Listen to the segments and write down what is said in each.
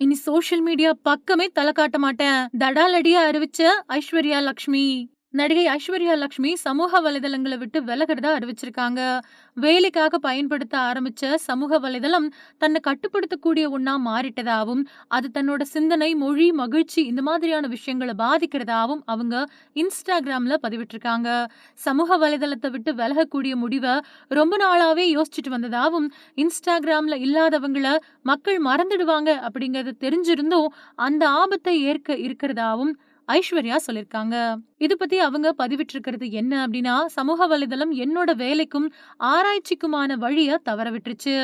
இனி social media பக்கமே தல காட்ட மாட்டேன். தடாலடியா அறிவிச்ச ஐஸ்வர்யா லக்ஷ்மி. நடிகை ஐஸ்வர்யா லக்ஷ்மி சமூக வலைதளங்கள விட்டு விலகுறதா அறிவிச்சிருக்காங்க. வேலைக்காக பயன்படுத்த ஆரம்பிச்ச சமூக வலைதளம் தன்னை கட்டுப்படுத்தக்கூடிய ஒண்ணா மாறிட்டதாவும், அது தன்னோட சிந்தனை, மொழி, மகிழ்ச்சி இந்த மாதிரியான விஷயங்கள பாதிக்கிறதாவும் அவங்க Instagramல பதிவிட்டிருக்காங்க. சமூக வலைதளத்த விட்டு விலகக்கூடிய முடிவ ரொம்ப நாளாவே யோசிச்சுட்டு வந்ததாவும், Instagramல இல்லாதவங்கள மக்கள் மறந்துடுவாங்க அப்படிங்கிறது தெரிஞ்சிருந்தும், அந்த ஆபத்தை ஏற்க இருக்கிறதாவும் ஐஸ்வர்யா சொல்லியிருக்காங்க. இது பத்தி அவங்க பதிவிட்டிருக்கிறது என்ன அப்படின்னா, சமூக வலைதளம் என்னோட வேலைக்கும், ஆராய்ச்சிக்குமான வழிய தவற விட்டுருச்சு.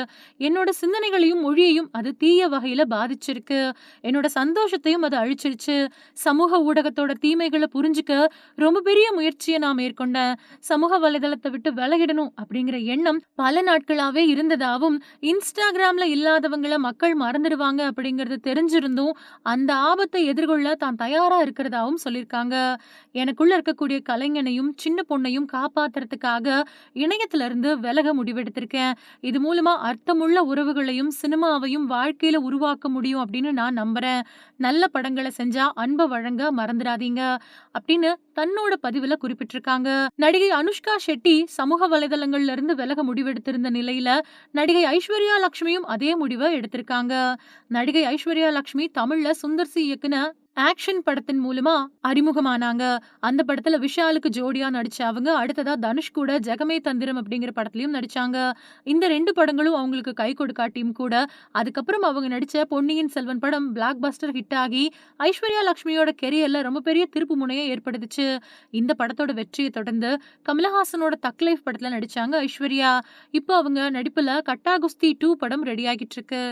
என்னோட சிந்தனைகளையும், மொழியையும் அது தீய வகையில பாதிச்சிருக்கு. என்னோட சந்தோஷத்தையும் அது அழிச்சிருச்சு. சமூக ஊடகத்தோட தீமைகள புரிஞ்சுக்க ரொம்ப பெரிய முயற்சிய நான் மேற்கொண்டேன். சமூக வலைதளத்த விட்டு விலகிடணும் அப்படிங்கிற எண்ணம் பல நாட்களாவே இருந்ததாவும், Instagramல இல்லாதவங்கள மக்கள் மறந்துடுவாங்க அப்படிங்கிறது தெரிஞ்சிருந்தும், அந்த ஆபத்தை எதிர்கொள்ள தான் தயாரா இருக்கிறதாவும் சொல்லியிருக்காங்க. எனக்குள்ள இருக்கக்கூடிய கலைஞனையும், சின்ன பொண்ணையும் காப்பாத்துறதுக்காக இணையத்துல இருந்து விலக முடிவெடுத்திருக்கேன். இது மூலமா அர்த்தமுள்ள உறவுகளையும், சினிமாவையும் வாழ்க்கையில உருவாக்க முடியும் அப்படின்னு நான் நம்புறேன். நல்ல படங்கள செஞ்சா அன்ப வழங்க மறந்துடாதீங்க அப்படின்னு தன்னோட பதிவுல குறிப்பிட்டிருக்காங்க. நடிகை அனுஷ்கா ஷெட்டி சமூக வலைதளங்கள்ல இருந்து விலக முடிவெடுத்திருந்த நிலையில, நடிகை ஐஸ்வர்யா லக்ஷ்மியும் அதே முடிவ எடுத்திருக்காங்க. நடிகை ஐஸ்வர்யா லக்ஷ்மி தமிழ்ல சுந்தர் சி இயக்குன ஆக்ஷன் படத்தின் மூலமா அறிமுகமானாங்க. அந்த படத்துல விஷாலுக்கு ஜோடியா நடிச்ச அவங்க, அடுத்ததா தனுஷ் கூட ஜெகமே தந்திரம் அப்படிங்கிற படத்துலயும் நடிச்சாங்க. இந்த 2 படங்களும் அவங்களுக்கு கை கொடுக்காட்டியும் கூட, அதுக்கப்புறம் அவங்க நடிச்ச பொன்னியின் செல்வன் படம் பிளாக் பஸ்டர் ஹிட் ஆகி, ஐஸ்வர்யா லக்ஷ்மியோட கெரியர்ல ரொம்ப பெரிய திருப்பு முனைய ஏற்படுத்துச்சு. இந்த படத்தோட வெற்றிய தொடர்ந்து கமலஹாசனோட தக் லைஃப் படத்துல நடிச்சாங்க ஐஸ்வர்யா. இப்போ அவங்க நடிப்புல கட்டா குஸ்தி 2 படம் ரெடி ஆகிட்டு இருக்கு.